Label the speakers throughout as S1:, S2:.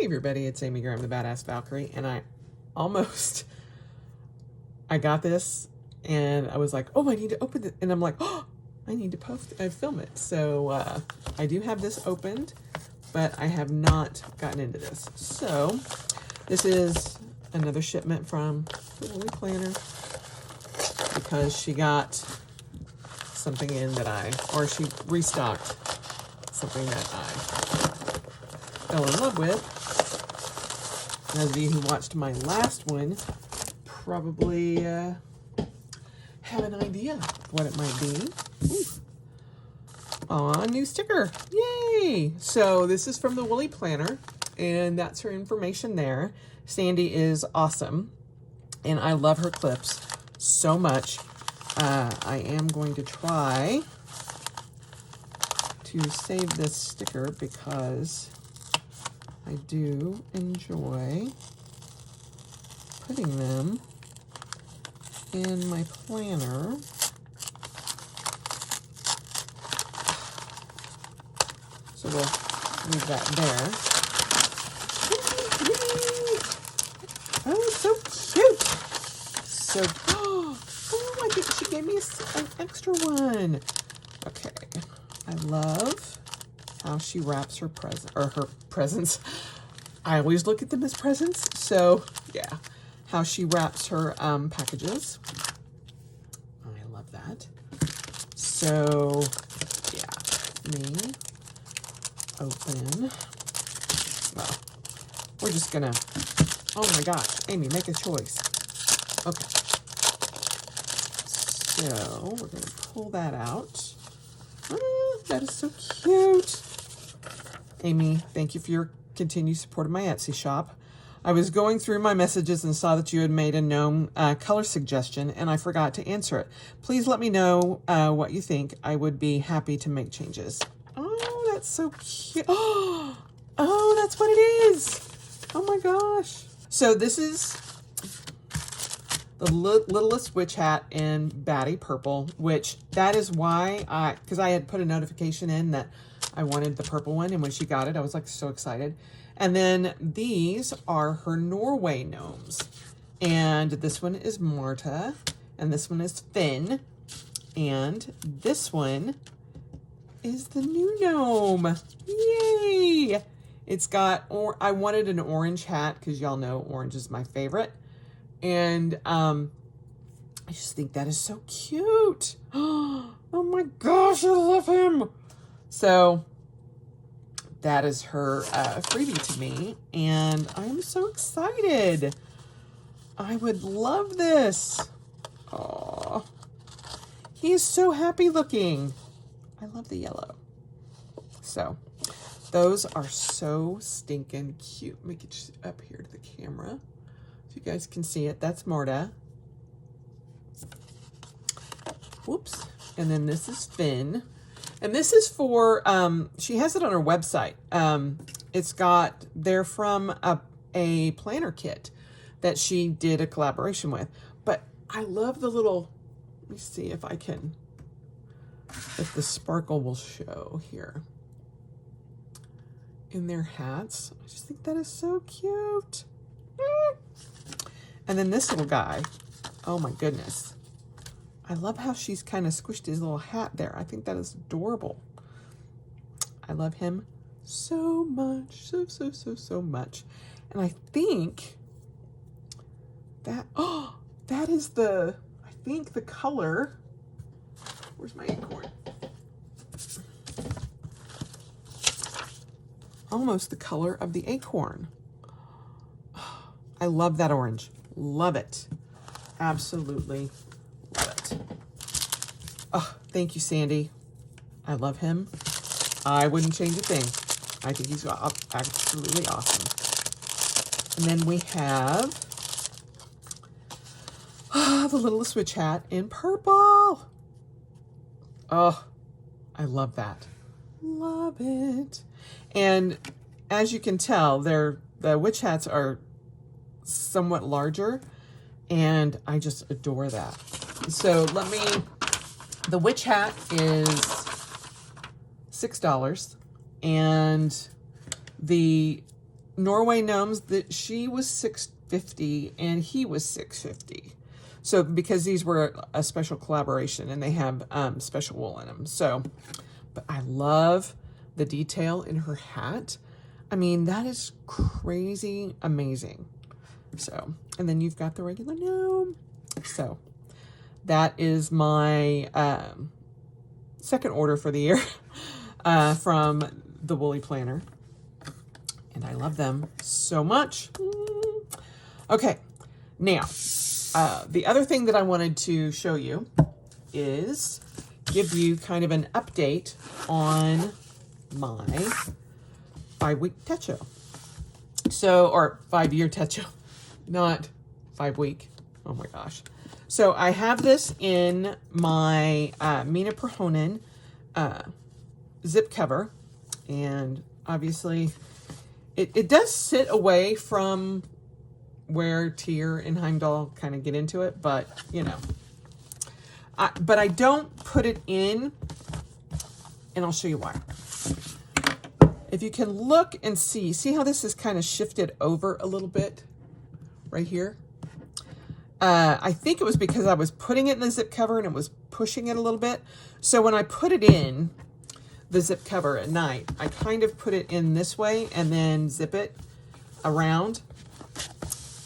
S1: everybody, it's Amy Graham, the Badass Valkyrie, and I got this, and I was like, oh, I need to open it, and I'm like, oh, I need to film it. So I do have this opened, but I have not gotten into this. So this is another shipment from the Woolly Planner, because she got something in that she restocked something that I fell in love with. Those of you who watched my last one probably have an idea what it might be. Ooh. Aw, new sticker. Yay! So this is from the Woolly Planner, and that's her information there. Sandy is awesome, and I love her clips so much. I am going to try to save this sticker because I do enjoy putting them in my planner. So we'll leave that there. Oh, it's so cute. So, oh, I think she gave me an extra one. Okay. I love how she wraps her presents. I always look at them as presents. So, yeah. How she wraps her packages. I love that. So, yeah. Me open. Well, we're just gonna, oh my gosh, Amy, make a choice. Okay. So, we're gonna pull that out. That is so cute. Amy, thank you for your continued support of my Etsy shop. I was going through my messages and saw that you had made a gnome color suggestion, and I forgot to answer it. Please let me know what you think. I would be happy to make changes. Oh, that's so cute. Oh, that's what it is. Oh my gosh. So this is the Littlest Witch Hat in Batty Purple, which that is why because I had put a notification in that I wanted the purple one, and when she got it, I was like so excited. And then these are her Norway gnomes. And this one is Marta, and this one is Finn, and this one is the new gnome. Yay! It's got, I wanted an orange hat because y'all know orange is my favorite. And I just think that is so cute. Oh my gosh, I love him. So that is her freebie to me, and I'm so excited. I would love this. Oh, he is so happy looking. I love the yellow. So those are so stinking cute. Let me get you up here to the camera so you guys can see it. That's Marta. Whoops. And then this is Finn. And this is for, she has it on her website. They're from a planner kit that she did a collaboration with. But I love the little, let me see if the sparkle will show here. In their hats. I just think that is so cute. And then this little guy. Oh my goodness. I love how she's kind of squished his little hat there. I think that is adorable. I love him so much. So much. And I think that, that is the color. Where's my acorn? Almost the color of the acorn. I love that orange. Love it. Absolutely love it. Oh, thank you, Sandy. I love him. I wouldn't change a thing. I think he's absolutely awesome. And then we have the Littlest Witch Hat in purple. Oh, I love that. Love it. And as you can tell, the witch hats are somewhat larger, and I just adore that. So the witch hat is $6, and the Norway gnomes, that she was $6.50 and he was $6.50. So because these were a special collaboration and they have special wool in them. So, but I love the detail in her hat. I mean, that is crazy amazing. So, and then you've got the regular gnome. So that is my second order for the year from the Woolly Planner. And I love them so much. Okay, now, the other thing that I wanted to show you is give you kind of an update on my 5-week Techo. So, or 5-year Techo, not 5-week. Oh my gosh. So I have this in my Mina Perhonen zip cover, and obviously it does sit away from where Tyr and Heimdall kind of get into it, but you know. But I don't put it in, and I'll show you why. If you can look and see how this is kind of shifted over a little bit right here? I think it was because I was putting it in the zip cover and it was pushing it a little bit. So when I put it in the zip cover at night, I kind of put it in this way and then zip it around,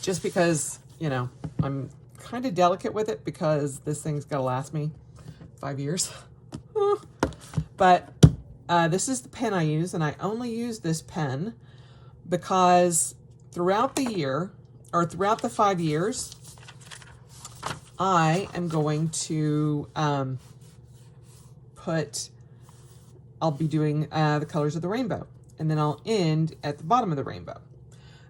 S1: just because, you know, I'm kind of delicate with it because this thing's got to last me 5 years. But this is the pen I use, and I only use this pen because throughout the year, or throughout the 5 years, I am going to I'll be doing the colors of the rainbow, and then I'll end at the bottom of the rainbow.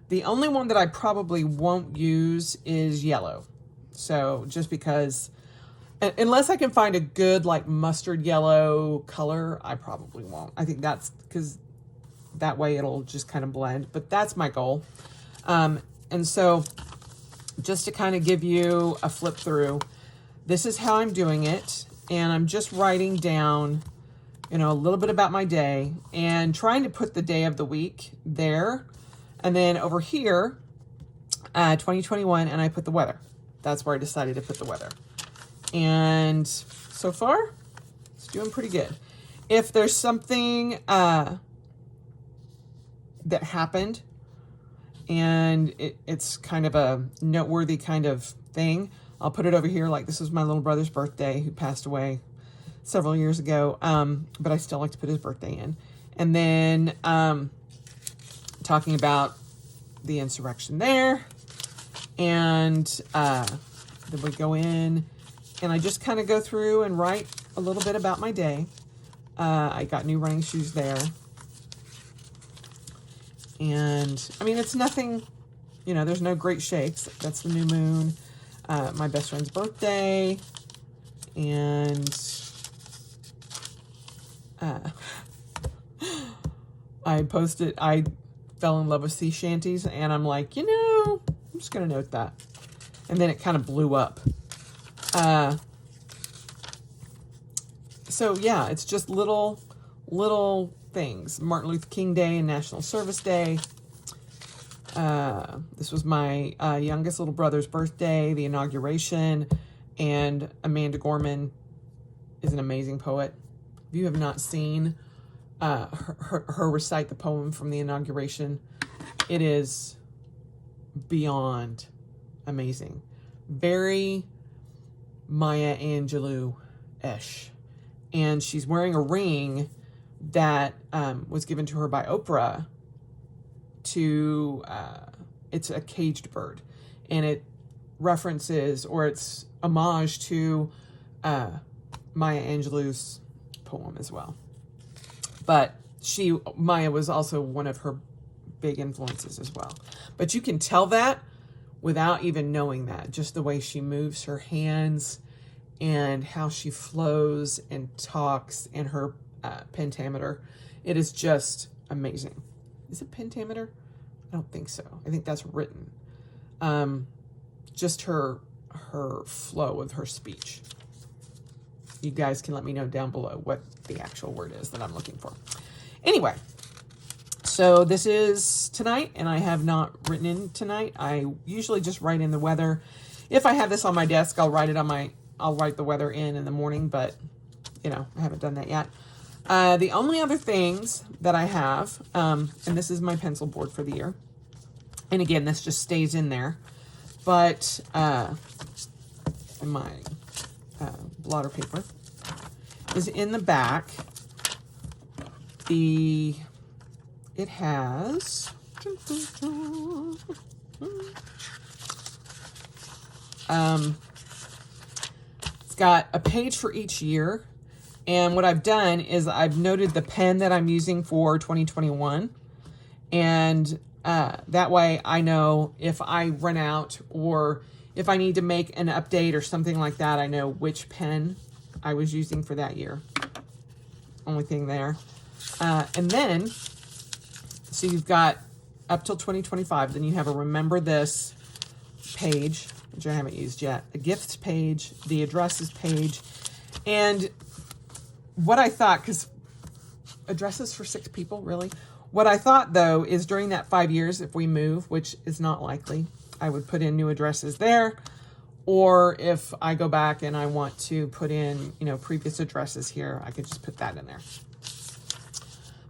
S1: The only one that I probably won't use is yellow. So just because, unless I can find a good like mustard yellow color, I probably won't. I think that's because that way it'll just kind of blend, but that's my goal. And so just to kind of give you a flip through, this is how I'm doing it. And I'm just writing down, you know, a little bit about my day and trying to put the day of the week there. And then over here, 2021, and I put the weather. That's where I decided to put the weather. And so far, it's doing pretty good. If there's something that happened and it's kind of a noteworthy kind of thing, I'll put it over here. Like, this was my little brother's birthday, who passed away several years ago, but I still like to put his birthday in. And then talking about the insurrection there, and then we go in, and I just kind of go through and write a little bit about my day. I got new running shoes there. And, I mean, it's nothing, you know, there's no great shakes. That's the new moon, my best friend's birthday, and I fell in love with sea shanties, and I'm like, you know, I'm just going to note that. And then it kind of blew up. So, yeah, it's just little things. Martin Luther King Day and National Service Day. This was my youngest little brother's birthday, the inauguration, and Amanda Gorman is an amazing poet. If you have not seen her recite the poem from the inauguration, it is beyond amazing. Very Maya Angelou-ish. And she's wearing a ring that was given to her by Oprah to, it's a caged bird. And it references, or it's homage to Maya Angelou's poem as well. But Maya was also one of her big influences as well. But you can tell that without even knowing that, just the way she moves her hands and how she flows and talks, and her pentameter. It is just amazing. Is it pentameter? I don't think so. I think that's written. Just her flow of her speech. You guys can let me know down below what the actual word is that I'm looking for. Anyway, So this is tonight, and I have not written in tonight. I usually just write in the weather. If I have this on my desk, I'll write the weather in the morning, but you know, I haven't done that yet. The only other things that I have, and this is my pencil board for the year. And again, this just stays in there, but my blotter paper is in the back. It has it's got a page for each year, and what I've done is I've noted the pen that I'm using for 2021, and that way I know if I run out or if I need to make an update or something like that, I know which pen I was using for that year. Only thing there. And then, so you've got up till 2025, then you have a remember this page, which I haven't used yet, a gifts page, the addresses page, and what I thought, because addresses for 6 people, really? What I thought, though, is during that 5 years, if we move, which is not likely, I would put in new addresses there, or if I go back and I want to put in, you know, previous addresses here, I could just put that in there.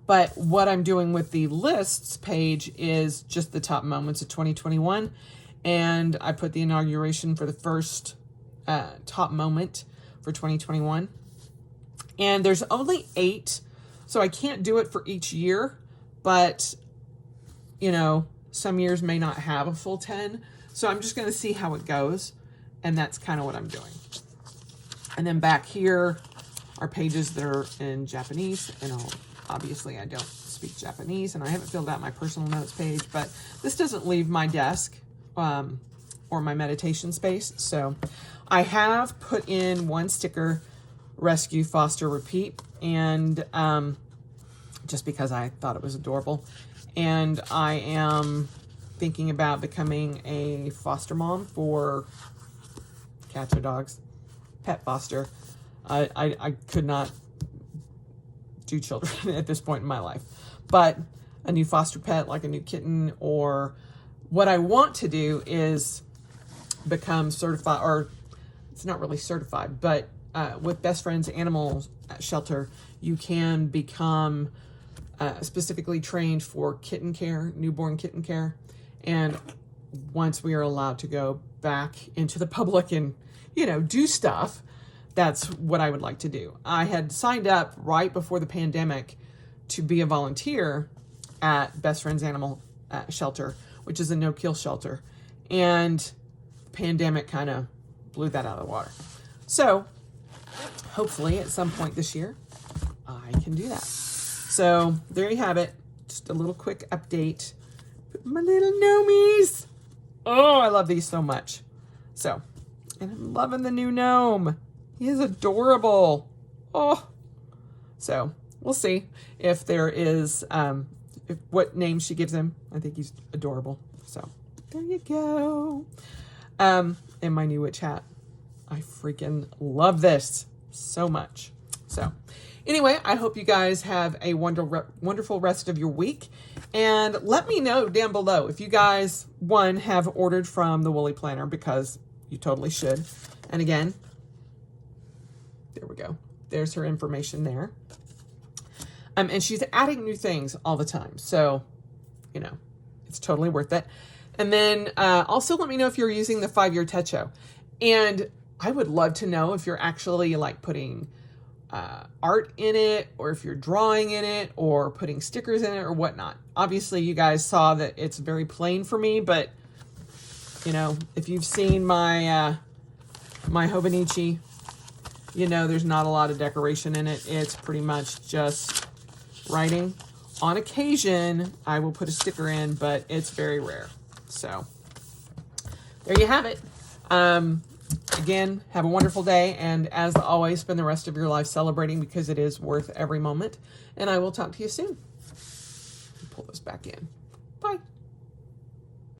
S1: But what I'm doing with the lists page is just the top moments of 2021. And I put the inauguration for the first top moment for 2021. And there's only 8, so I can't do it for each year. But, you know, some years may not have a full 10. So I'm just going to see how it goes. And that's kind of what I'm doing. And then back here are pages that are in Japanese, and obviously I don't speak Japanese, and I haven't filled out my personal notes page, but this doesn't leave my desk or my meditation space. So I have put in one sticker, rescue, foster, repeat, and just because I thought it was adorable. And I am thinking about becoming a foster mom for cats or dogs, pet foster. I could not do children at this point in my life, but a new foster pet, like a new kitten, or what I want to do is become certified, or it's not really certified, but with Best Friends Animal Shelter, you can become specifically trained for kitten care, newborn kitten care. And once we are allowed to go back into the public and, you know, do stuff, that's what I would like to do. I had signed up right before the pandemic to be a volunteer at Best Friends Animal Shelter, which is a no-kill shelter. And the pandemic kind of blew that out of the water. So hopefully at some point this year, I can do that. So there you have it. Just a little quick update. My little gnomies. Oh, I love these so much. So, and I'm loving the new gnome. He is adorable. Oh, so we'll see if there is, what name she gives him. I think he's adorable. So there you go. And my new witch hat. I freaking love this so much. So anyway, I hope you guys have a wonderful rest of your week. And let me know down below if you guys, one, have ordered from the Woolly Planner, because you totally should. And again, there we go. There's her information there. And she's adding new things all the time. So, you know, it's totally worth it. And then also let me know if you're using the 5-year Techo. And I would love to know if you're actually like putting art in it, or if you're drawing in it, or putting stickers in it, or whatnot. Obviously, you guys saw that it's very plain for me, but, you know, if you've seen my my Hobonichi, you know there's not a lot of decoration in it. It's pretty much just writing. On occasion, I will put a sticker in, but it's very rare. So there you have it. Again, have a wonderful day, and as always, spend the rest of your life celebrating, because it is worth every moment. And I will talk to you soon. Pull this back in. Bye.